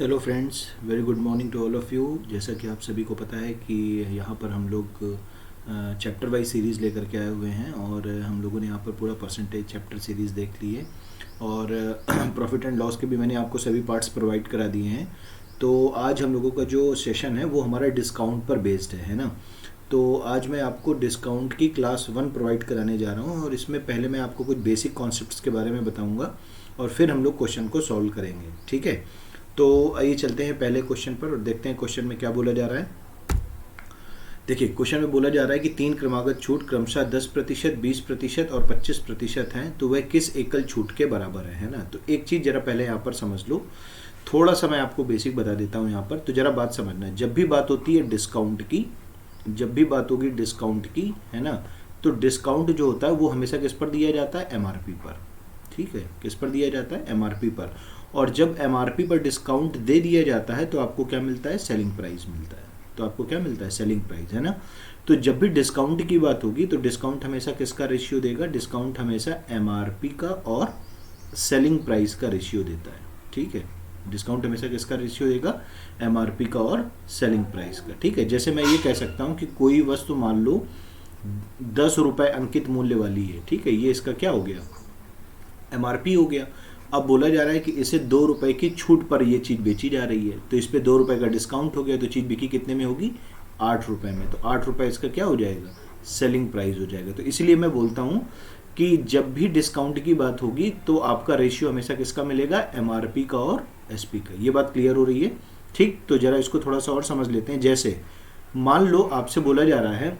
Hello friends, very good morning to all of you. जैसा कि आप सभी को पता है कि यहाँ पर हम लोग चैप्टर वाइज सीरीज़ लेकर के आए हुए हैं और हम लोगों ने यहाँ पर पूरा परसेंटेज चैप्टर सीरीज़ देख ली है और प्रॉफिट एंड लॉस के भी मैंने आपको सभी पार्ट्स प्रोवाइड करा दिए हैं। तो आज हम लोगों का जो सेशन है वो हमारा डिस्काउंट पर बेस्ड है ना। तो आज मैं आपको डिस्काउंट की क्लास 1 प्रोवाइड कराने जा रहा हूँ और इसमें पहले मैं आपको कुछ बेसिक कॉन्सेप्ट्स के बारे में बताऊँगा और फिर हम लोग क्वेश्चन को सॉल्व करेंगे, ठीक है। तो आइए चलते हैं पहले क्वेश्चन पर और देखते हैं क्वेश्चन में क्या बोला जा रहा है। देखिए, क्वेश्चन में बोला जा रहा है कि 3 क्रमागत छूट क्रमशः 10%, 20% और 25% हैं, तो वह किस एकल छूट के बराबर है ना। तो एक चीज़ जरा पहले यहाँ पर समझ लो, थोड़ा सा मैं आपको बेसिक बता देता हूँ यहाँ पर। तो जरा बात समझना है, जब भी बात होती है डिस्काउंट की, जब भी बात होगी डिस्काउंट की, है ना, तो डिस्काउंट जो होता है वो हमेशा किस पर दिया जाता है? एमआरपी पर, ठीक है। किस पर दिया जाता है? एमआरपी पर। और जब एमआरपी पर डिस्काउंट दे दिया जाता है तो आपको क्या मिलता है? सेलिंग प्राइस मिलता है। तो आपको क्या मिलता है? सेलिंग प्राइस, है ना। तो जब भी डिस्काउंट की बात होगी तो डिस्काउंट हमेशा किसका रेशियो देगा? डिस्काउंट हमेशा एमआरपी का और सेलिंग प्राइस का रेशियो देता है, ठीक है। डिस्काउंट हमेशा किसका रेशियो देगा? एमआरपी का और सेलिंग प्राइस का, ठीक है। जैसे मैं ये कह सकता हूँ कि कोई वस्तु मान लो 10 रुपये अंकित मूल्य वाली है, ठीक है, ये इसका क्या हो गया? एमआरपी हो गया। अब बोला जा रहा है कि इसे 2 रुपये की छूट पर ये चीज़ बेची जा रही है, तो इस पर 2 रुपये का डिस्काउंट हो गया, तो चीज़ बिकी कितने में होगी? 8 रुपये में। तो 8 रुपये इसका क्या हो जाएगा? सेलिंग प्राइस हो जाएगा। तो इसलिए मैं बोलता हूँ कि जब भी डिस्काउंट की बात होगी तो आपका रेशियो हमेशा किसका मिलेगा? एमआरपी का और एसपी का। ये बात क्लियर हो रही है? ठीक। तो जरा इसको थोड़ा सा और समझ लेते हैं। जैसे मान लो आपसे बोला जा रहा है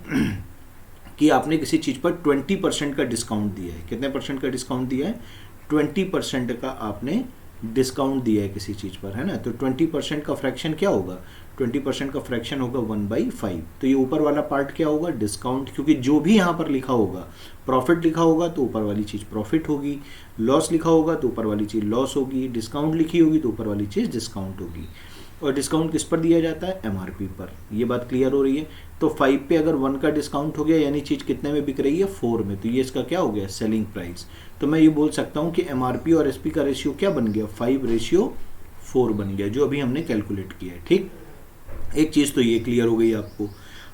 कि आपने किसी चीज़ पर 20% का डिस्काउंट दिया है। कितने परसेंट का डिस्काउंट दिया है? 20% का आपने डिस्काउंट दिया है किसी चीज़ पर, है ना। तो 20% का फ्रैक्शन क्या होगा? 20% का फ्रैक्शन होगा 1/5। तो ये ऊपर वाला पार्ट क्या होगा? डिस्काउंट, क्योंकि जो भी यहाँ पर लिखा होगा, प्रॉफिट लिखा होगा तो ऊपर वाली चीज़ प्रॉफिट होगी, लॉस लिखा होगा तो ऊपर वाली चीज़ लॉस होगी, डिस्काउंट लिखी होगी तो ऊपर वाली चीज़ डिस्काउंट होगी। और डिस्काउंट किस पर दिया जाता है? एमआरपी पर। ये बात क्लियर हो रही है? तो 5 पे अगर 1 का डिस्काउंट हो गया यानी चीज़ कितने में बिक रही है? 4 में। तो ये इसका क्या हो गया? Selling price. तो मैं ये बोल सकता हूँ कि एमआरपी और एसपी का रेशियो क्या बन गया? 5:4 बन गया, जो अभी हमने कैलकुलेट किया है, ठीक। एक चीज़ तो ये क्लियर हो गई आपको।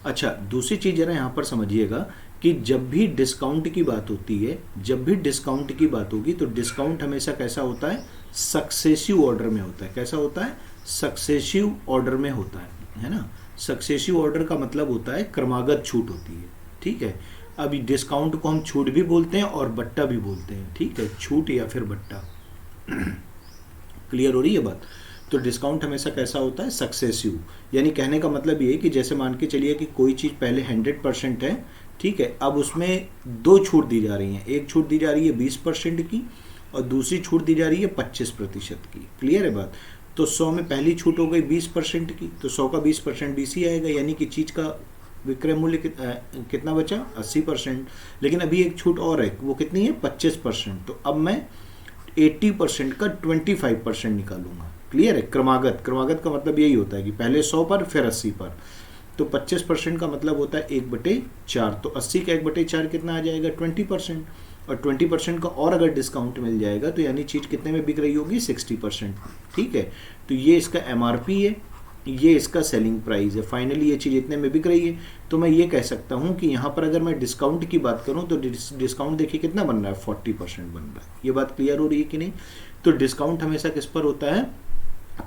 अच्छा, दूसरी चीज़ जरा यहाँ पर समझिएगा कि जब भी डिस्काउंट की बात होती है, जब भी डिस्काउंट की बात होगी तो डिस्काउंट हमेशा कैसा होता है? सक्सेसिव ऑर्डर में होता है। कैसा होता है? सक्सेसिव ऑर्डर में होता है ना। सक्सेसिव ऑर्डर का मतलब होता है क्रमागत छूट होती है, ठीक है। अभी डिस्काउंट को हम छूट भी बोलते हैं और बट्टा भी बोलते हैं, ठीक है, छूट या फिर बट्टा। क्लियर हो रही है बात? तो डिस्काउंट हमेशा कैसा होता है? सक्सेसिव। यानी कहने का मतलब ये है कि जैसे मान के चलिए कि कोई चीज़ पहले 100% है, ठीक है, अब उसमें 2 छूट दी जा रही हैं। एक छूट दी जा रही है 20% की और दूसरी छूट दी जा रही है 25% की। क्लियर है बात? तो 100 में पहली छूट हो गई 20% की, तो 100 का 20% बीसी आएगा, यानी कि चीज़ का विक्रय मूल्य कितना बचा? 80%। लेकिन अभी एक छूट और है, वो कितनी है? 25%। तो अब मैं 80% का 25% निकालूंगा। क्लियर है? क्रमागत, क्रमागत का मतलब यही होता है कि पहले 100 पर फिर 80 पर। तो 25% का मतलब होता है 1/4। तो 80 का 1/4 कितना आ जाएगा? 20%। और 20% का और अगर डिस्काउंट मिल जाएगा तो यानी चीज़ कितने में बिक रही होगी? 60%, ठीक है। तो ये इसका एमआरपी है, ये इसका सेलिंग प्राइस है। फाइनली ये चीज़ इतने में बिक रही है। तो मैं ये कह सकता हूँ कि यहाँ पर अगर मैं डिस्काउंट की बात करूँ तो डिस्काउंट देखिए कितना बन रहा है? 40% बन रहा है। ये बात क्लियर हो रही है कि नहीं? तो डिस्काउंट हमेशा किस पर होता है?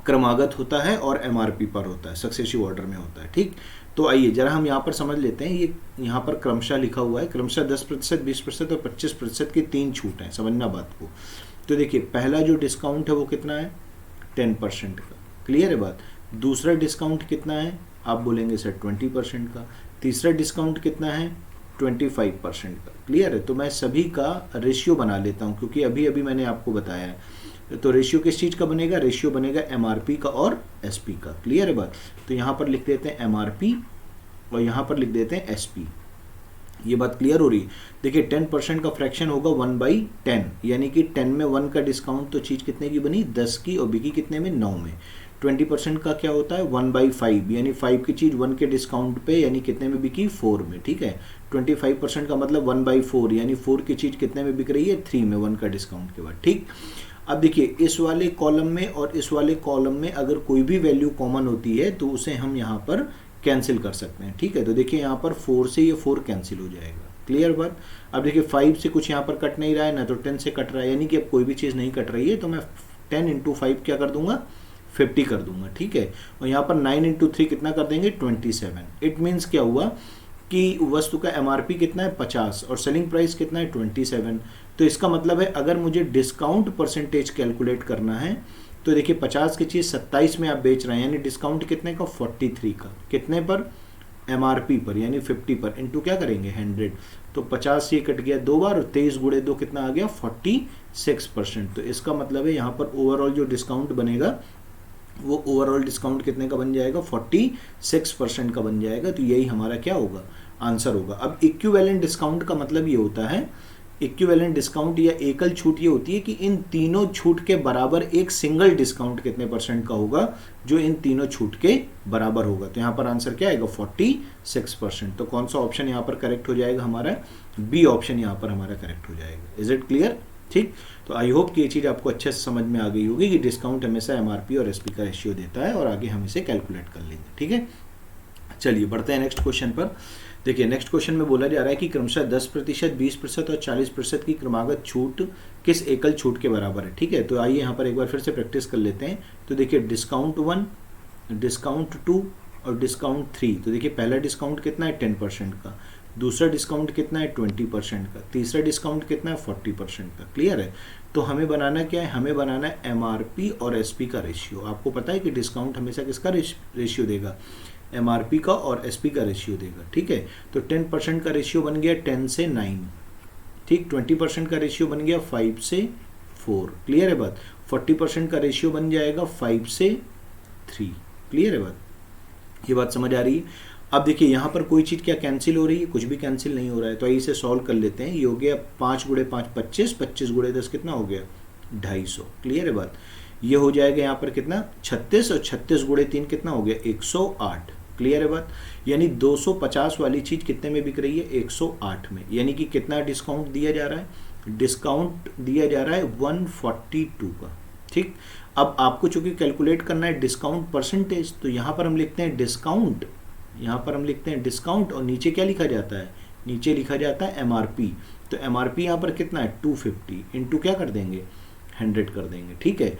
क्रमागत होता है और एमआरपी पर होता है, सक्सेसिव ऑर्डर में होता है, ठीक। तो आइए जरा हम यहाँ पर समझ लेते हैं। ये यहाँ पर क्रमशः लिखा हुआ है, क्रमशः 10%, 20% और 25% की 3 छूट हैं। समझना बात को। तो देखिए, पहला जो डिस्काउंट है वो कितना है? 10% का। क्लियर है बात? दूसरा डिस्काउंट कितना है? आप बोलेंगे सर 20% का। तीसरा डिस्काउंट कितना है? 25% का। क्लियर है? तो मैं सभी का रेशियो बना लेता हूँ क्योंकि अभी अभी मैंने आपको बताया है। तो रेशियो किस चीज़ का बनेगा? रेशियो बनेगा एमआरपी का और एसपी का। क्लियर है बात? तो यहाँ पर लिख देते हैं एमआरपी और यहाँ पर लिख देते हैं एसपी। ये बात क्लियर हो रही है? देखिए, 10% का फ्रैक्शन होगा 1/10, यानी कि 10 में 1 का डिस्काउंट, तो चीज़ कितने की बनी? 10 की, और बिकी कितने में? 9 में। 20% का क्या होता है? 1/5, यानी 5 की चीज़ 1 के डिस्काउंट पे, यानी कितने में बिकी? 4 में, ठीक है। 25% का मतलब 1/4, यानी 4 की चीज़ कितने में बिक रही है? 3 में, 1 का डिस्काउंट के बाद, ठीक। अब देखिए इस वाले कॉलम में और इस वाले कॉलम में अगर कोई भी वैल्यू कॉमन होती है तो उसे हम यहाँ पर कैंसिल कर सकते हैं, ठीक है। तो देखिए यहाँ पर 4 से ये 4 कैंसिल हो जाएगा, क्लियर बात। अब देखिए 5 से कुछ यहाँ पर कट नहीं रहा है ना, तो 10 से कट रहा है, यानी कि अब कोई भी चीज़ नहीं कट रही है, तो मैं 10 इंटू 5 क्या कर दूंगा, 50 कर दूंगा, ठीक है। और यहाँ पर 9 इंटू 3 कितना कर देंगे, 27। इट मीन्स क्या हुआ कि वस्तु का MRP कितना है 50 और सेलिंग प्राइस कितना है 27। तो इसका मतलब है अगर मुझे डिस्काउंट परसेंटेज कैलकुलेट करना है तो देखिए 50 की चीज़ 27 में आप बेच रहे हैं, यानी डिस्काउंट कितने का, 43 का, कितने पर, MRP पर, यानी 50 पर, इंटू क्या करेंगे 100। तो 50 ये कट गया 2 बार और 23 गुणे 2 कितना आ गया 46%। तो इसका मतलब है यहाँ पर ओवरऑल जो डिस्काउंट बनेगा वो ओवरऑल डिस्काउंट कितने का बन जाएगा, 46% का बन जाएगा। तो यही हमारा क्या होगा, आंसर होगा। अब इक्विवेलेंट डिस्काउंट का मतलब ये होता है, इक्विवेलेंट डिस्काउंट या एकल छूट ये होती है कि इन तीनों छूट के बराबर एक सिंगल डिस्काउंट कितने % का होगा जो इन तीनों छूट के बराबर होगा। तो यहाँ पर आंसर क्या आएगा, 46%। तो कौन सा ऑप्शन यहाँ पर करेक्ट हो जाएगा, हमारा बी ऑप्शन यहाँ पर हमारा करेक्ट हो जाएगा। इज इट क्लियर, ठीक। तो आई होप कि ये चीज़ आपको अच्छे से समझ में आ गई होगी कि डिस्काउंट हमेशा MRP और SP का रेशियो देता है और आगे हम इसे कैलकुलेट कर लेंगे, ठीक है। चलिए बढ़ते हैं नेक्स्ट क्वेश्चन पर। देखिए नेक्स्ट क्वेश्चन में बोला जा रहा है कि क्रमशः 10%, 20% और 40% की क्रमागत छूट किस एकल छूट के बराबर है, ठीक है। तो आइए यहाँ पर एक बार फिर से प्रैक्टिस कर लेते हैं। तो देखिए डिस्काउंट 1, डिस्काउंट 2 और डिस्काउंट 3। तो देखिए पहला डिस्काउंट कितना है 10% का, दूसरा डिस्काउंट कितना है 20% का, तीसरा डिस्काउंट कितना है 40% का, क्लियर है। तो हमें बनाना क्या है, हमें बनाना है MRP और SP का रेशियो। आपको पता है कि डिस्काउंट हमेशा किसका रेशियो देगा, MRP का और SP का रेशियो देगा, ठीक है। तो 10% का रेशियो बन गया 10 से 9, ठीक। 20% का रेशियो बन गया 5 से 4, क्लियर है बात। 40% का रेशियो बन जाएगा 5 से 3, क्लियर है बात, ये बात समझ आ रही है। अब देखिए यहाँ पर कोई चीज़ क्या कैंसिल हो रही है, कुछ भी कैंसिल नहीं हो रहा है। तो इसे सॉल्व कर लेते हैं। ये हो गया 5 गुणे 5 25, 25 गुणे 10 कितना हो गया 250, क्लियर है बात। ये हो जाएगा यहाँ पर कितना 36 और 36 गुणे 3 कितना हो गया 108, क्लियर है बात। यानी 250 वाली चीज़ कितने में बिक रही है, 108 में। यानी कि कितना डिस्काउंट दिया जा रहा है, डिस्काउंट दिया जा रहा है 142 का, ठीक। अब आपको चूंकि कैलकुलेट करना है डिस्काउंट परसेंटेज, तो यहाँ पर हम लिखते हैं डिस्काउंट, यहाँ पर हम लिखते हैं डिस्काउंट और नीचे क्या लिखा जाता है, नीचे लिखा जाता है MRP। तो MRP यहाँ पर कितना है 250 इंटू क्या कर देंगे 100 कर देंगे, ठीक है।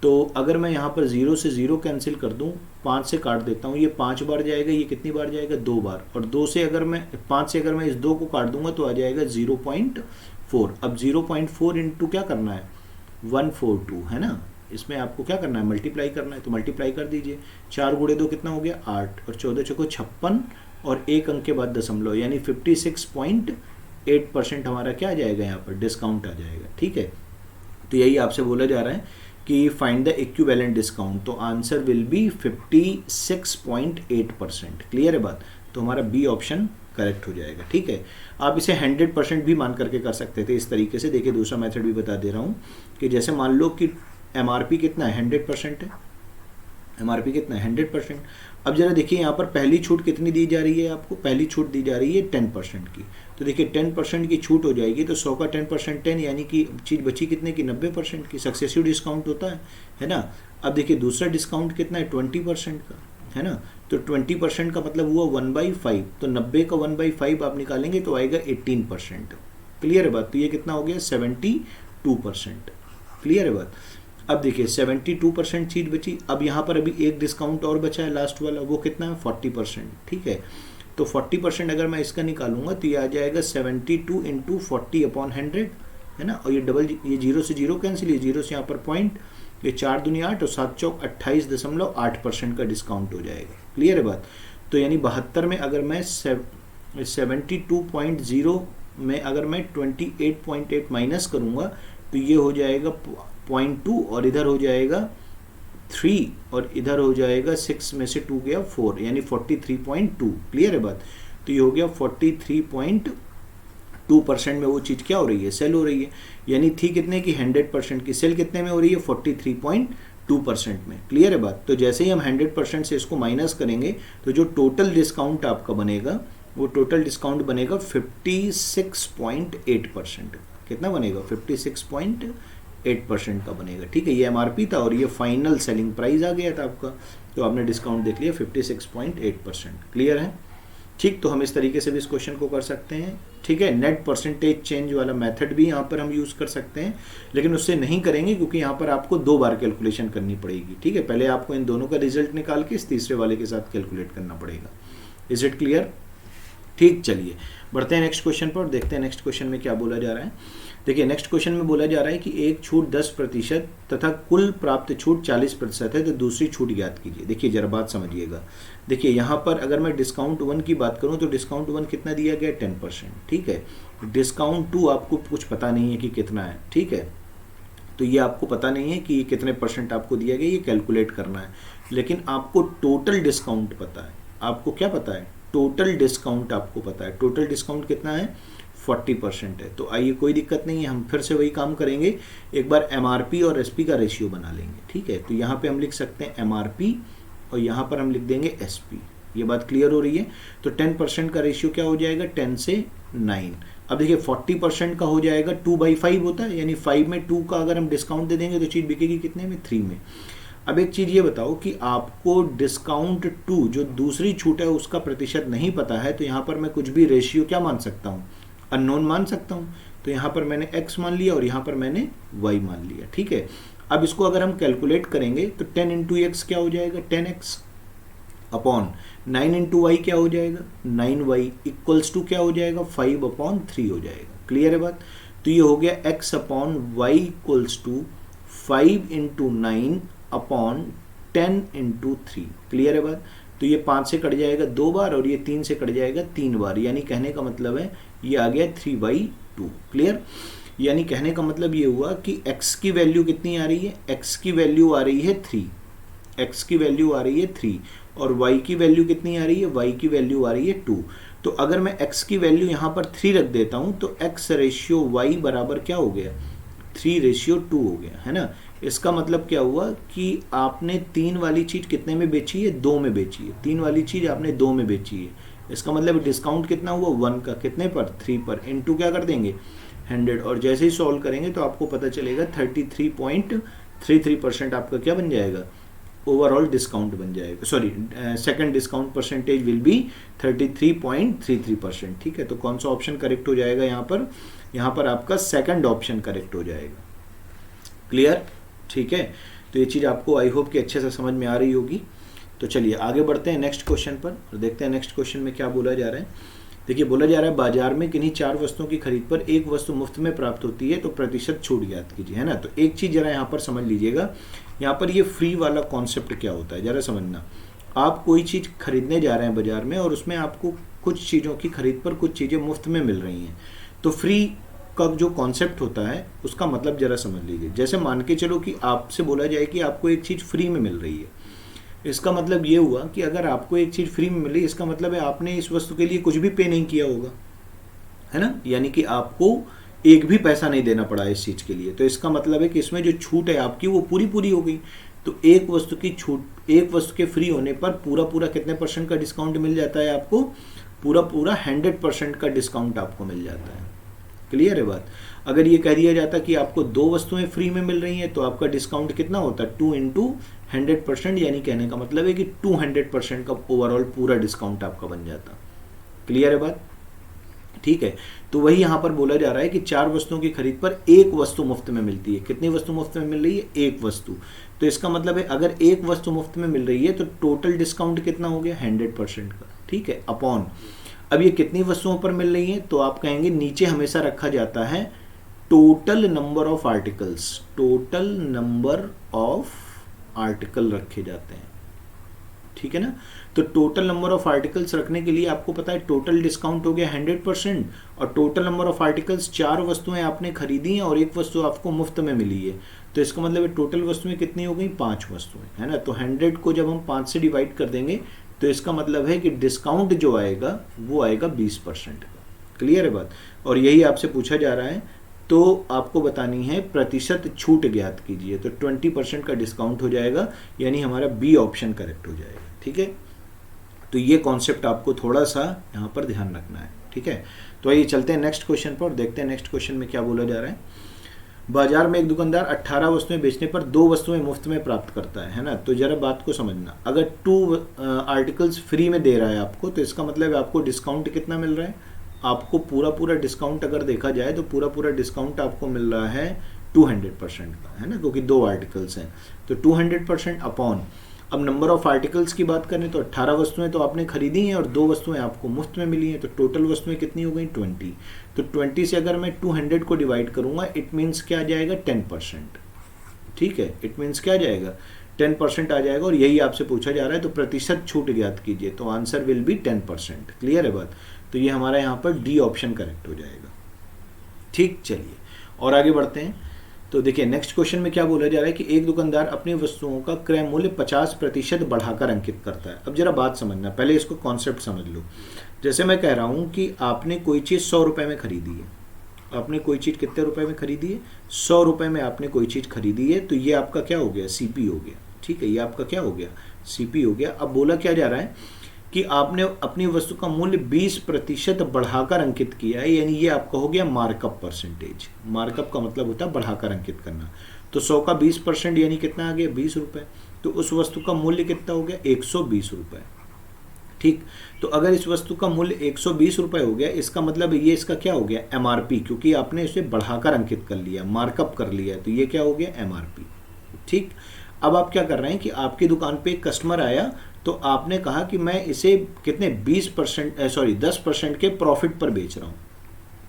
तो अगर मैं यहाँ पर 0 से 0 कैंसिल कर दूँ, 5 से काट देता हूँ, ये 5 बार जाएगा, ये कितनी बार जाएगा 2 बार, और 2 से अगर मैं 5 से अगर मैं इस 2 को काट दूंगा तो आ जाएगा 0.4। अब 0.4 इंटू क्या करना है 142 है ना, इसमें आपको क्या करना है मल्टीप्लाई करना है। तो मल्टीप्लाई कर दीजिए, 4 गुणे 2 कितना हो गया 8 और 14 चौको 56 और एक अंक के बाद दशमलव, यानी 56.8% हमारा क्या आ जाएगा यहाँ पर डिस्काउंट आ जाएगा, ठीक है। तो यही आपसे बोला जा रहा है कि फाइंड द इक्विवेलेंट डिस्काउंट। तो आंसर विल बी 56.8%, क्लियर है बात। तो हमारा बी ऑप्शन करेक्ट हो जाएगा, ठीक है। आप इसे 100% भी मान करके कर सकते थे इस तरीके से। देखिए दूसरा मेथड भी बता दे रहा हूँ कि जैसे मान लो कि MRP कितना है 100% है, MRP कितना है 100%। अब जरा देखिए यहाँ पर पहली छूट कितनी दी जा रही है आपको, पहली छूट दी जा रही है 10% की। तो देखिए 10% की छूट हो जाएगी, तो 100 का 10% 10, यानी कि चीज़ बची कितने की 90% की। सक्सेसिव डिस्काउंट होता है ना। अब देखिए दूसरा डिस्काउंट कितना है 20% का, है ना। तो 20% का मतलब हुआ 1/5, तो 90 का 1/5 आप निकालेंगे तो आएगा 18%, क्लियर है बात। तो ये कितना हो गया 72%, क्लियर है बात। अब देखिए 72% चीज़ बची। अब यहाँ पर अभी एक डिस्काउंट और बचा है लास्ट वाला, वो कितना है 40%, ठीक है। तो 40% अगर मैं इसका निकालूंगा तो ये आ जाएगा 72 इंटू 40/100, है ना। और ये डबल, ये 0 से 0 कैंसिल, ये 0 से यहाँ पर पॉइंट, ये 4 दूनी 8 और 7 चौक 28.8% का डिस्काउंट हो जाएगा, क्लियर है बात। तो यानी 72 में अगर मैं 72.0 में अगर मैं 28.8 माइनस करूँगा तो ये हो जाएगा 0.2 और इधर हो जाएगा 3 और इधर हो जाएगा 6 में से 2 गया 4, यानी 43.2, क्लियर है बात। तो ये हो गया 43.2% में वो चीज़ क्या हो रही है, सेल हो रही है। यानी थी कितने की 100% की, सेल कितने में हो रही है 43.2% में, क्लियर है बात। तो जैसे ही हम 100% से इसको माइनस करेंगे तो जो टोटल डिस्काउंट आपका बनेगा वो टोटल डिस्काउंट बनेगा 56.8%। कितना बनेगा 56.8 8% का बनेगा। ठीक है, ये MRP था और ये फाइनल सेलिंग प्राइस आ गया था आपका, तो आपने डिस्काउंट देख लिया 56.8%। क्लियर है? ठीक, तो हम इस तरीके से भी इस क्वेश्चन को कर सकते हैं। ठीक है, नेट परसेंटेज चेंज वाला मेथड भी यहाँ पर हम यूज़ कर सकते हैं, लेकिन उससे नहीं करेंगे क्योंकि यहाँ पर आपको 2 बार कैलकुलेशन करनी पड़ेगी। ठीक है, पहले आपको इन दोनों का रिजल्ट निकाल के इस तीसरे वाले के साथ कैलकुलेट करना पड़ेगा। Is it clear? ठीक, चलिए बढ़ते हैं नेक्स्ट क्वेश्चन पर और देखते हैं नेक्स्ट क्वेश्चन में क्या बोला जा रहा है। देखिए, नेक्स्ट क्वेश्चन में बोला जा रहा है कि एक छूट 10% तथा कुल प्राप्त छूट 40% है, तो दूसरी छूट ज्ञात कीजिए। देखिए जरा बात समझिएगा। देखिए यहाँ पर अगर मैं डिस्काउंट 1 की बात करूँ तो डिस्काउंट 1 कितना दिया गया? 10%। ठीक है, डिस्काउंट 2 आपको कुछ पता नहीं है कि कितना है। ठीक है, तो ये आपको पता नहीं है कि कितने परसेंट आपको दिया गया, ये कैलकुलेट करना है, लेकिन आपको टोटल डिस्काउंट पता है। आपको क्या पता है? टोटल डिस्काउंट आपको पता है। टोटल डिस्काउंट कितना है? 40% है। तो आइए, कोई दिक्कत नहीं है, हम फिर से वही काम करेंगे, एक बार MRP और SP का रेशियो बना लेंगे। ठीक है, तो यहाँ पे हम लिख सकते हैं MRP और यहाँ पर हम लिख देंगे SP। ये बात क्लियर हो रही है? तो 10% का रेशियो क्या हो जाएगा? 10 से 9। अब देखिए 40% का हो जाएगा 2/5 होता है, यानी 5 में 2 का अगर हम डिस्काउंट दे देंगे तो चीज़ बिकेगी कितने में? 3 में। अब एक चीज़ ये बताओ कि आपको डिस्काउंट 2 जो दूसरी छूट है उसका प्रतिशत नहीं पता है, तो यहाँ पर मैं कुछ भी रेशियो क्या मान सकता हूँ? अननोन मान सकता हूँ। तो यहाँ पर मैंने x मान लिया और यहाँ पर मैंने y मान लिया। ठीक है, अब इसको अगर हम कैलकुलेट करेंगे तो 10 इंटू एक्स क्या हो जाएगा? 10x अपॉन 9 इंटू वाई क्या हो जाएगा? 9y इक्वल्स टू क्या हो जाएगा? 5/3 हो जाएगा। क्लियर है बात? तो ये हो गया x upon y equals to 5 into 9 upon 10 into 3। Clear है बात? तो ये 5 से कट जाएगा 2 बार और ये 3 से कट जाएगा 3 बार, यानी कहने का मतलब है ये आ गया 3/2। क्लियर? यानी कहने का मतलब ये हुआ कि x की वैल्यू कितनी आ रही है? x की वैल्यू आ रही है 3, x की वैल्यू आ रही है 3 और y की वैल्यू कितनी आ रही है? y की वैल्यू आ रही है 2। तो अगर मैं x की वैल्यू यहाँ पर 3 रख देता हूँ तो x रेशियो y बराबर क्या हो गया? 3/2 हो गया, है ना? इसका मतलब क्या हुआ कि आपने 3 वाली चीज़ कितने में बेची है? 2 में बेची है। 3 वाली चीज़ आपने 2 में बेची है। इसका मतलब डिस्काउंट कितना हुआ? 1 का, कितने पर? 3 पर। इनटू क्या कर देंगे? 100। और जैसे ही सॉल्व करेंगे तो आपको पता चलेगा 33.33% आपका क्या बन जाएगा? ओवरऑल डिस्काउंट बन जाएगा। Sorry, second discount percentage will be 33.33%। ठीक है, तो कौन सा ऑप्शन करेक्ट हो जाएगा यहाँ पर? यहाँ पर आपका सेकंड ऑप्शन करेक्ट हो जाएगा। क्लियर? ठीक है, तो ये चीज़ आपको आई होप कि अच्छे से समझ में आ रही होगी। तो चलिए आगे बढ़ते हैं नेक्स्ट क्वेश्चन पर और देखते हैं नेक्स्ट क्वेश्चन में क्या बोला जा रहा है। देखिए बोला जा रहा है बाजार में किन्हीं 4 वस्तुओं की खरीद पर एक वस्तु मुफ्त में प्राप्त होती है तो प्रतिशत छूट ज्ञात कीजिए, है ना। तो एक चीज़ जरा यहाँ पर समझ लीजिएगा, यहाँ पर ये फ्री वाला कॉन्सेप्ट क्या होता है जरा समझना। आप कोई चीज़ खरीदने जा रहे हैं बाजार में और उसमें आपको कुछ चीज़ों की खरीद पर कुछ चीज़ें मुफ्त में मिल रही हैं, तो फ्री का जो कॉन्सेप्ट होता है उसका मतलब जरा समझ लीजिए। जैसे मान के चलो कि आपसे बोला जाए कि आपको एक चीज़ फ्री में मिल रही है, इसका मतलब ये हुआ कि अगर आपको एक चीज़ फ्री में मिल रही है इसका मतलब है आपने इस वस्तु के लिए कुछ भी पे नहीं किया होगा, है ना। यानी कि आपको एक भी पैसा नहीं देना पड़ा इस चीज़ के लिए। तो इसका मतलब है कि इसमें जो छूट है आपकी वो पूरी हो गई। तो एक वस्तु की छूट, एक वस्तु के फ्री होने पर पूरा कितने % का डिस्काउंट मिल जाता है आपको? पूरा 100% का डिस्काउंट आपको मिल जाता है। क्लियर है बात। अगर ये कह दिया जाता कि आपको 2 वस्तुएं फ्री में मिल रही हैं तो आपका डिस्काउंट कितना होता? 2 × 100%, यानी कहने का मतलब है कि 200% का ओवरऑल पूरा डिस्काउंट आपका बन जाता। क्लियर है बात। ठीक है, तो वही यहाँ पर बोला जा रहा है कि 4 वस्तुओं की खरीद पर एक वस्तु मुफ्त में मिलती है। कितनी वस्तु मुफ्त में मिल रही है? एक वस्तु। तो इसका मतलब है अगर एक वस्तु मुफ्त में मिल रही है तो टोटल डिस्काउंट कितना हो गया? 100% का। ठीक है, अपॉन अब ये कितनी वस्तुओं पर मिल रही है तो आप कहेंगे नीचे हमेशा रखा जाता है total number of articles. Total number of article रखे जाते हैं, ठीक है ना। तो टोटल नंबर ऑफ आर्टिकल्स रखने के लिए आपको पता है टोटल डिस्काउंट हो गया 100% और टोटल नंबर ऑफ आर्टिकल्स 4 वस्तुएं आपने खरीदी हैं और एक वस्तु आपको मुफ्त में मिली है। तो इसका मतलब है टोटल वस्तुएं कितनी हो गई? 5 वस्तुएं, है ना। तो 100 को जब हम 5 से डिवाइड कर देंगे तो इसका मतलब है कि डिस्काउंट जो आएगा वो आएगा 20% का। क्लियर है बात। और यही आपसे पूछा जा रहा है तो आपको बतानी है प्रतिशत छूट ज्ञात कीजिए। तो 20% का डिस्काउंट हो जाएगा, यानी हमारा बी ऑप्शन करेक्ट हो जाएगा। ठीक है, तो ये कॉन्सेप्ट आपको थोड़ा सा यहाँ पर ध्यान रखना है। ठीक है, तो आइए चलते हैं नेक्स्ट क्वेश्चन पर और देखते हैं नेक्स्ट क्वेश्चन में क्या बोला जा रहा है। बाजार में एक दुकानदार 18 वस्तुएं बेचने पर 2 वस्तुएं मुफ्त में प्राप्त करता है ना। तो जरा बात को समझना, अगर 2 आर्टिकल्स फ्री में दे रहा है आपको, तो इसका मतलब आपको डिस्काउंट कितना मिल रहा है, आपको पूरा डिस्काउंट अगर देखा जाए तो पूरा डिस्काउंट आपको मिल रहा है 200% का, है ना, क्योंकि 2 आर्टिकल्स हैं। तो 200% अपॉन, अब नंबर ऑफ आर्टिकल्स की बात करें तो 18 वस्तुएं तो आपने खरीदी हैं और 2 वस्तुएं आपको मुफ्त में मिली हैं, तो टोटल वस्तुएं कितनी हो गई 20। तो 20 से अगर मैं 200 को डिवाइड करूंगा, इट मीन्स क्या आ जाएगा 10%। ठीक है, इट मीन्स क्या आ जाएगा 10% आ जाएगा, और यही आपसे पूछा जा रहा है। तो प्रतिशत छूट ज्ञात कीजिए, तो आंसर विल बी 10%। क्लियर है बात। तो ये हमारा यहाँ पर डी ऑप्शन करेक्ट हो जाएगा। ठीक, चलिए और आगे बढ़ते हैं। तो देखिए नेक्स्ट क्वेश्चन में क्या बोला जा रहा है कि एक दुकानदार अपनी वस्तुओं का क्रय मूल्य 50% बढ़ाकर अंकित करता है। अब जरा बात समझना, पहले इसको कॉन्सेप्ट समझ लो। जैसे मैं कह रहा हूं कि आपने कोई चीज़ 100 रुपये में खरीदी है, आपने कोई चीज़ कितने रुपए में खरीदी है, 100 रुपये में आपने कोई चीज़ खरीदी है, तो ये आपका क्या हो गया, सीपी हो गया। ठीक है, ये आपका क्या हो गया, सीपी हो गया। अब बोला क्या जा रहा है कि आपने अपनी वस्तु का मूल्य 20% बढ़ाकर अंकित किया है, यानी ये आपका हो गया मार्कअप परसेंटेज। मार्कअप का मतलब होता है बढ़ाकर अंकित करना। तो 100 का 20% यानी कितना आ गया 20 रुपये। तो उस वस्तु का मूल्य कितना हो गया 120 रुपये। ठीक, तो अगर इस वस्तु का मूल्य 120 रुपये हो गया, इसका मतलब ये इसका क्या हो गया एमआरपी, क्योंकि आपने इसे बढ़ाकर अंकित कर लिया, मार्कअप कर लिया, तो ये क्या हो गया एमआरपी। ठीक, अब आप क्या कर रहे हैं कि आपकी दुकान पे एक कस्टमर आया, तो आपने कहा कि मैं इसे कितने 10% के प्रॉफिट पर बेच रहा हूँ।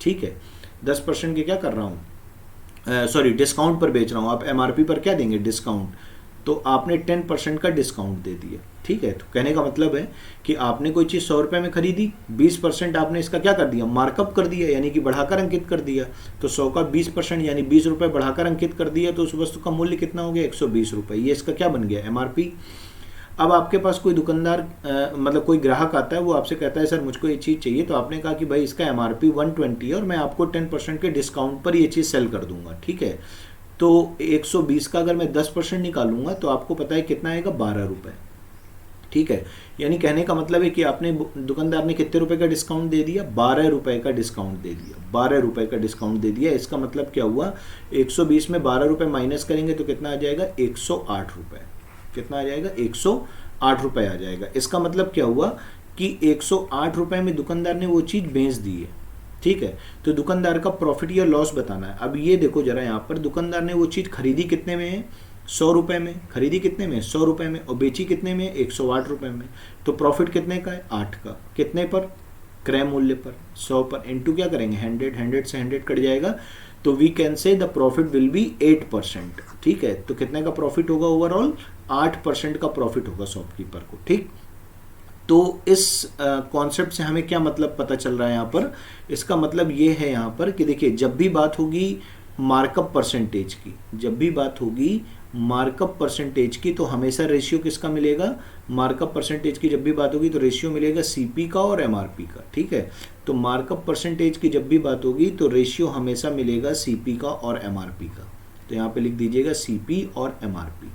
ठीक है, 10% के क्या कर रहा हूँ, डिस्काउंट पर बेच रहा हूँ। आप एमआरपी पर क्या देंगे, डिस्काउंट। तो आपने 10% का डिस्काउंट दे दिया। ठीक है, तो कहने का मतलब है कि आपने कोई चीज़ 100 रुपये में खरीदी, 20% आपने इसका क्या कर दिया, मार्कअप कर दिया, यानी कि बढ़ाकर अंकित कर दिया। तो 100 का 20% यानी 20 रुपये बढ़ाकर अंकित कर दिया, तो उस वस्तु का मूल्य कितना हो गया 120 रुपये। ये इसका क्या बन गया एमआरपी। अब आपके पास कोई दुकानदार मतलब कोई ग्राहक आता है, वो आपसे कहता है सर मुझको ये चीज़ चाहिए, तो आपने कहा कि भाई इसका एमआरपी 120 है और मैं आपको 10% के डिस्काउंट पर ये चीज़ सेल कर दूंगा। ठीक है, तो 120 का अगर मैं 10% निकालूंगा तो आपको पता है कितना आएगा 12 रुपये। ठीक है, यानी कहने का मतलब है कि आपने दुकानदार ने कितने रुपए का डिस्काउंट दे दिया, 12 रुपये का डिस्काउंट दे दिया, 12 रुपये का डिस्काउंट दे दिया। इसका मतलब क्या हुआ, 120 में 12 रुपये माइनस करेंगे तो कितना आ जाएगा 108 रुपये। कितना आ जाएगा 108 रुपये आ जाएगा। इसका मतलब क्या हुआ कि 108 रुपये में दुकानदार ने वो चीज़ बेच दी है। ठीक है, तो दुकानदार का प्रॉफिट या लॉस बताना है। अब ये देखो जरा, यहाँ पर दुकानदार ने वो चीज़ खरीदी कितने में है 100 रुपये में, खरीदी कितने में 100 रुपये में, और बेची कितने में 108 रुपये में। तो प्रॉफिट कितने का है 8 का। कितने पर, क्रय मूल्य पर 100 पर, इनटू क्या करेंगे 100 से 100 कट जाएगा, तो we can say the profit will be 8%। ठीक है, तो कितने का प्रॉफिट होगा ओवरऑल 8% का प्रॉफिट होगा शॉपकीपर को। ठीक, तो इस कॉन्सेप्ट से हमें क्या मतलब पता चल रहा है यहाँ पर, इसका मतलब ये है यहाँ पर कि देखिए जब भी बात होगी मार्कअप परसेंटेज की, जब भी बात होगी मार्कअप परसेंटेज की, तो हमेशा रेशियो किसका मिलेगा, मार्कअप परसेंटेज की जब भी बात होगी तो रेशियो मिलेगा सीपी का और एमआरपी का। ठीक है, तो मार्कअप परसेंटेज की जब भी बात होगी तो रेशियो हमेशा मिलेगा सीपी का और एमआरपी का। तो यहाँ पे लिख दीजिएगा सीपी और एमआरपी।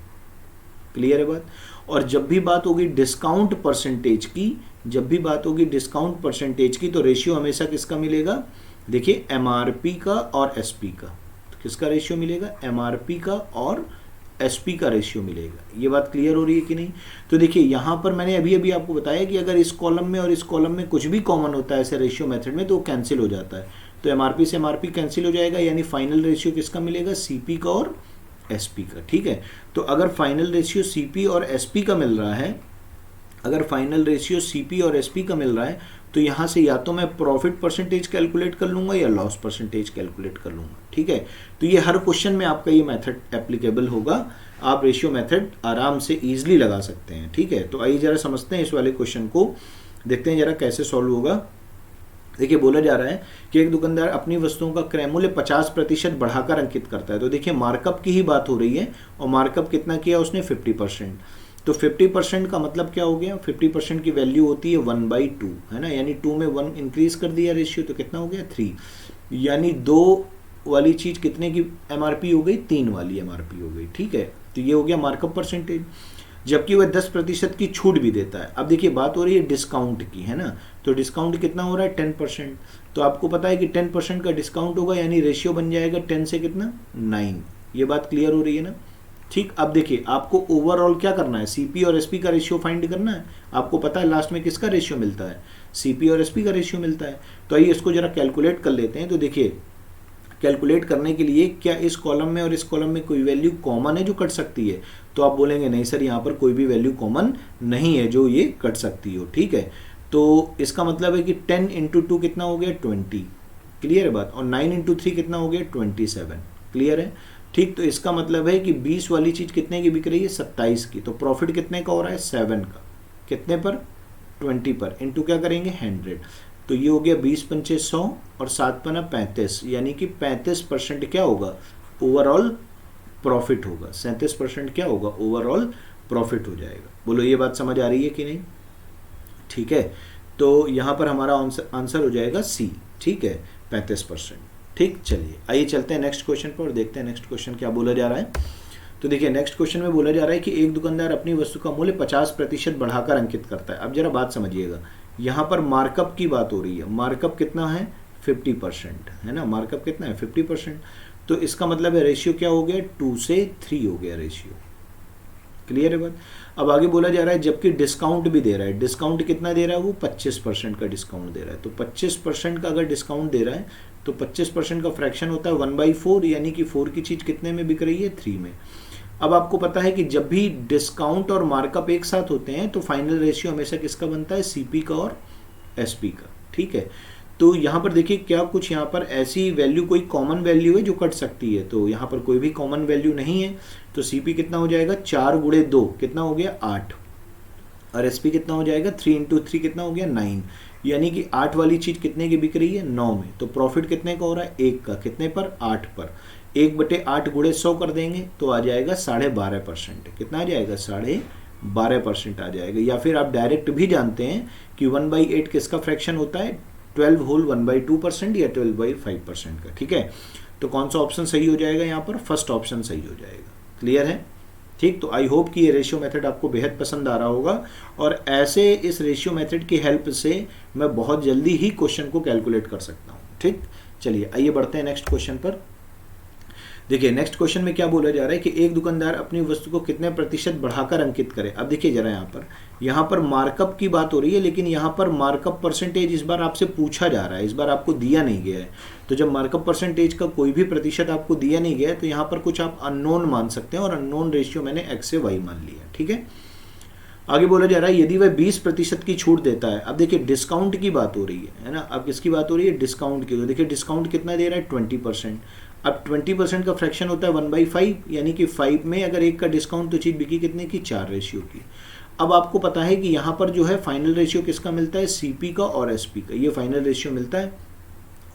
क्लियर है बात। और जब भी बात होगी डिस्काउंट परसेंटेज की, जब भी बात होगी डिस्काउंट परसेंटेज की, तो रेशियो हमेशा किसका मिलेगा, देखिए एमआरपी का और एसपी का। तो किसका रेशियो मिलेगा, एमआरपी का और एसपी का रेशियो मिलेगा। ये बात क्लियर हो रही है कि नहीं। तो देखिए यहाँ पर मैंने अभी अभी आपको बताया कि अगर इस कॉलम में और इस कॉलम में कुछ भी कॉमन होता है ऐसे रेशियो मेथड में, तो वो कैंसिल हो जाता है। तो एमआरपी से एमआरपी कैंसिल हो जाएगा, यानी फाइनल रेशियो किसका मिलेगा, सीपी का और एसपी का। ठीक है, तो अगर फाइनल रेशियो सीपी और एसपी का मिल रहा है, अगर फाइनल रेशियो सीपी और एसपी का मिल रहा है, तो यहाँ से या तो मैं प्रॉफिट परसेंटेज कैलकुलेट कर लूँगा या लॉस परसेंटेज कैलकुलेट कर लूँगा। ठीक है, तो ये हर क्वेश्चन में आपका ये मेथड एप्लीकेबल होगा, आप रेशियो मेथड आराम से ईजिली लगा सकते हैं। ठीक है, तो आइए जरा समझते हैं इस वाले क्वेश्चन को, देखते हैं जरा कैसे सॉल्व होगा। देखिए बोला जा रहा है कि एक दुकानदार अपनी वस्तुओं का क्रय मूल्य 50% बढ़ाकर अंकित करता है। तो देखिए मार्कअप की ही बात हो रही है, और मार्कअप कितना किया उसने 50%। तो 50% का मतलब क्या हो गया, 50% की वैल्यू होती है 1/2, है ना, यानी 2 में 1 इंक्रीज कर दिया रेशियो, तो कितना हो गया 3, यानी 2 वाली चीज कितने की एमआरपी हो गई, 3 वाली एमआरपी हो गई। ठीक है, तो ये हो गया मार्कअप परसेंटेज, जबकि वह 10% की छूट भी देता है। अब देखिए बात हो रही है डिस्काउंट की, है ना, तो तो डिस्काउंट कितना हो रहा है 10%। तो आपको पता है कि 10% का डिस्काउंट होगा, यानी रेशियो बन जाएगा 10 से कितना 9। ये बात क्लियर हो रही है ना। ठीक, अब देखिए आपको ओवरऑल क्या करना है, सीपी और एसपी का रेशियो फाइंड करना है। आपको पता है लास्ट में किसका रेशियो मिलता है, सीपी और एसपी का रेशियो मिलता है। तो आइए इसको जरा कैलकुलेट कर लेते हैं। तो देखिए कैलकुलेट करने के लिए क्या इस कॉलम में और इस कॉलम में कोई वैल्यू कॉमन है जो कट सकती है? तो आप बोलेंगे नहीं सर, यहाँ पर कोई भी वैल्यू कॉमन नहीं है जो ये कट सकती हो। ठीक है, तो इसका मतलब है कि 10 इंटू 2 कितना हो गया 20, क्लियर है बात। और 9 इंटू 3 कितना हो गया 27, क्लियर है। ठीक, तो इसका मतलब है कि 20 वाली चीज़ कितने की बिक रही है 27 की। तो प्रॉफिट कितने का हो रहा है 7 का, कितने पर 20 पर, इंटू क्या करेंगे 100। तो ये हो गया 20 पंचे 100 और 7 पना 35, यानी कि 35% क्या होगा ओवरऑल प्रॉफिट होगा। 37% क्या होगा ओवरऑल प्रॉफिट हो जाएगा। बोलो ये बात समझ आ रही है कि नहीं? ठीक है, तो यहाँ पर हमारा आंसर हो जाएगा सी। ठीक है, 35%। ठीक, चलिए आइए चलते हैं नेक्स्ट क्वेश्चन पर और देखते हैं नेक्स्ट क्वेश्चन क्या बोला जा रहा है। तो देखिए नेक्स्ट क्वेश्चन में बोला जा रहा है कि एक दुकानदार अपनी वस्तु का मूल्य 50% बढ़ाकर अंकित करता है। अब जरा बात समझिएगा, यहाँ पर मार्कअप की बात हो रही है। मार्कअप कितना है 50% है ना, मार्कअप कितना है 50%। तो इसका मतलब है रेशियो क्या हो गया 2 से 3 हो गया रेशियो, क्लियर है बात। अब आगे बोला जा रहा है जबकि डिस्काउंट भी दे रहा है। डिस्काउंट कितना दे रहा है वो 25% का डिस्काउंट दे रहा है। तो 25% का अगर डिस्काउंट दे रहा है तो 25% का फ्रैक्शन होता है 1/4, यानी कि 4 की चीज़ कितने में बिक रही है 3 में। अब आपको पता है कि जब भी डिस्काउंट और मार्कअप एक साथ होते हैं तो फाइनल रेशियो हमेशा किसका बनता है सीपी का और एसपी का। ठीक है, तो यहाँ पर देखिए क्या कुछ यहाँ पर ऐसी वैल्यू कोई कॉमन वैल्यू है जो कट सकती है। तो यहाँ पर कोई भी कॉमन वैल्यू नहीं है। तो सीपी कितना हो जाएगा 4 गुणे 2 कितना हो गया 8, और एसपी कितना हो जाएगा 3 इंटू 3 कितना हो गया 9, यानी कि 8 वाली चीज़ कितने की बिक रही है 9 में। तो प्रॉफिट कितने का हो रहा है 1 का, कितने पर 8 पर। 1/8 गुणे 100 कर देंगे तो आ जाएगा 12.5%। कितना आ जाएगा 12.5% आ जाएगा। या फिर आप डायरेक्ट भी जानते हैं कि 1/8 किसका फ्रैक्शन होता है 12 होल 1/2% या 12/5% का। ठीक है, तो कौन सा ऑप्शन सही हो जाएगा यहाँ पर, फर्स्ट ऑप्शन सही हो जाएगा। क्लियर है? ठीक, तो आई होप कि ये रेशियो मेथड आपको बेहद पसंद आ रहा होगा और ऐसे इस रेशियो मेथड की हेल्प से मैं बहुत जल्दी ही क्वेश्चन को कैलकुलेट कर सकता हूँ। ठीक, चलिए आइए बढ़ते हैं नेक्स्ट क्वेश्चन पर। देखिए नेक्स्ट क्वेश्चन में क्या बोला जा रहा है कि एक दुकानदार अपनी वस्तु को कितने प्रतिशत बढ़ाकर अंकित करे। अब देखिए जरा यहाँ पर मार्कअप की बात हो रही है, लेकिन यहाँ पर मार्कअप परसेंटेज इस बार आपसे पूछा जा रहा है, इस बार आपको दिया नहीं गया है। तो जब मार्कअप परसेंटेज का कोई भी प्रतिशत आपको दिया नहीं गया है तो यहाँ पर कुछ आप अननोन मान सकते हैं, और अननोन रेशियो मैंने एक्स से वाई मान लिया। ठीक है, आगे बोला जा रहा है यदि वह 20% की छूट देता है। अब देखिए डिस्काउंट की बात हो रही है ना, अब किसकी बात हो रही है डिस्काउंट की। तो देखिए डिस्काउंट कितना दे रहा है 20%। अब 20% का फ्रैक्शन होता है 1/5, यानी कि 5 में अगर 1 का डिस्काउंट तो चीज़ बिकी कितने की 4 रेशियो की। अब आपको पता है कि यहाँ पर जो है फाइनल रेशियो किसका मिलता है सीपी का और एसपी का, ये फाइनल रेशियो मिलता है।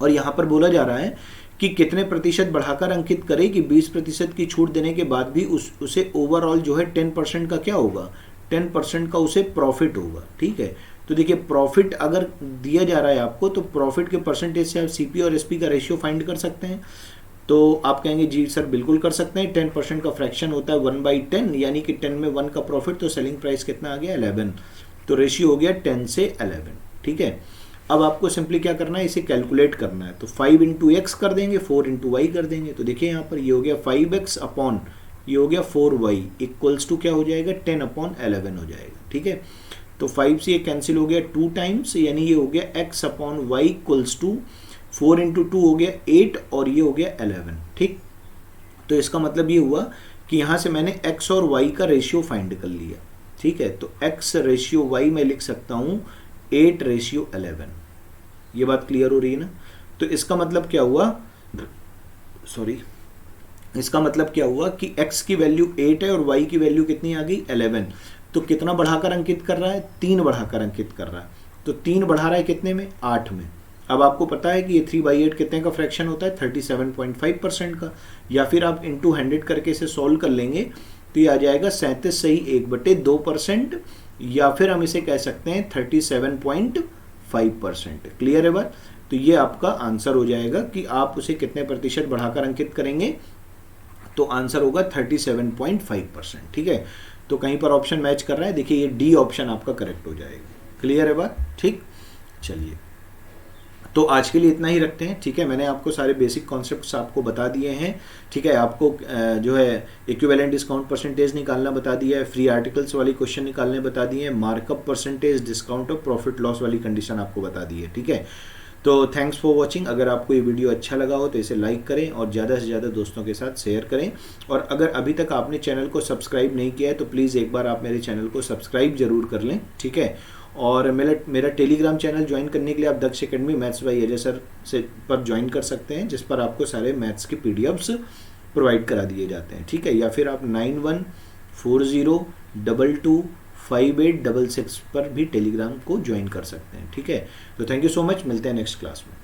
और यहाँ पर बोला जा रहा है कि कितने प्रतिशत बढ़ाकर अंकित करें कि 20% की छूट देने के बाद भी उसे ओवरऑल जो है 10% का क्या होगा 10% का उसे प्रॉफिट होगा। ठीक है, तो देखिए प्रॉफिट अगर दिया जा रहा है आपको तो प्रॉफिट के परसेंटेज से आप सीपी और एसपी का रेशियो फाइंड कर सकते हैं। तो आप कहेंगे जी सर बिल्कुल कर सकते हैं। 10% का फ्रैक्शन होता है 1/10, यानी कि 10 में 1 का प्रॉफिट, तो सेलिंग प्राइस कितना आ गया 11, तो रेशियो हो गया 10 से 11। ठीक है, अब आपको सिंपली क्या करना है इसे कैलकुलेट करना है। तो 5 इंटू एक्स कर देंगे, 4 इंटू वाई कर देंगे। तो देखिए यहाँ पर ये हो गया 5x अपॉन ये हो गया 4y इक्वल्स टू क्या हो जाएगा 10/11 हो जाएगा। ठीक है, तो 5 से ये कैंसिल हो गया 2 टाइम्स, यानी ये हो गया x upon y equals to 4 into 2 हो गया 8 और ये हो गया 11। ठीक, तो इसका मतलब ये हुआ कि यहाँ से मैंने x और y का रेशियो फाइंड कर लिया। ठीक है, तो x रेशियो y मैं लिख सकता हूँ 8:11। ये बात क्लियर हो रही है ना। तो इसका मतलब क्या हुआ, इसका मतलब क्या हुआ कि x की वैल्यू 8 है और y की वैल्यू कितनी आ गई 11। तो कितना बढ़ाकर अंकित कर रहा है 3 बढ़ाकर अंकित कर रहा है। तो 3 बढ़ा रहा है कितने में 8 में। अब आपको पता है कि ये 3/8 कितने का फ्रैक्शन होता है 37.5% का, या फिर आप इंटू 100 करके इसे सॉल्व कर लेंगे तो ये आ जाएगा 37 सही 1/2%, या फिर हम इसे कह सकते हैं 37.5%। क्लियर है बात। तो ये आपका आंसर हो जाएगा कि आप उसे कितने प्रतिशत बढ़ाकर अंकित करेंगे, तो आंसर होगा 37.5%। ठीक है, तो कहीं पर ऑप्शन मैच कर रहा है, देखिए ये डी ऑप्शन आपका करेक्ट हो जाएगा। क्लियर है बात। ठीक, चलिए, तो आज के लिए इतना ही रखते हैं, ठीक है। मैंने आपको सारे बेसिक कॉन्सेप्ट्स आपको बता दिए हैं, ठीक है। आपको जो है इक्विवेलेंट डिस्काउंट परसेंटेज निकालना बता दिया है, फ्री आर्टिकल्स वाली क्वेश्चन निकालने बता दिए हैं, markup percentage, discount of profit loss वाली कंडीशन आपको बता दी है, ठीक है। तो थैंक्स फॉर वॉचिंग। अगर आपको ये वीडियो अच्छा लगा हो तो इसे लाइक करें और ज़्यादा से ज़्यादा दोस्तों के साथ शेयर करें। और अगर अभी तक आपने चैनल को सब्सक्राइब नहीं किया है तो प्लीज़ एक बार आप मेरे चैनल को सब्सक्राइब जरूर कर लें, ठीक है। और मेरा टेलीग्राम चैनल ज्वाइन करने के लिए आप Daksh academy maths by Ajay sir से पर ज्वाइन कर सकते हैं, जिस पर आपको सारे मैथ्स के पीडीएफ्स प्रोवाइड करा दिए जाते हैं, ठीक है। या फिर आप 9140225866 पर भी टेलीग्राम को ज्वाइन कर सकते हैं, ठीक है। तो थैंक यू सो मच, मिलते हैं नेक्स्ट क्लास में।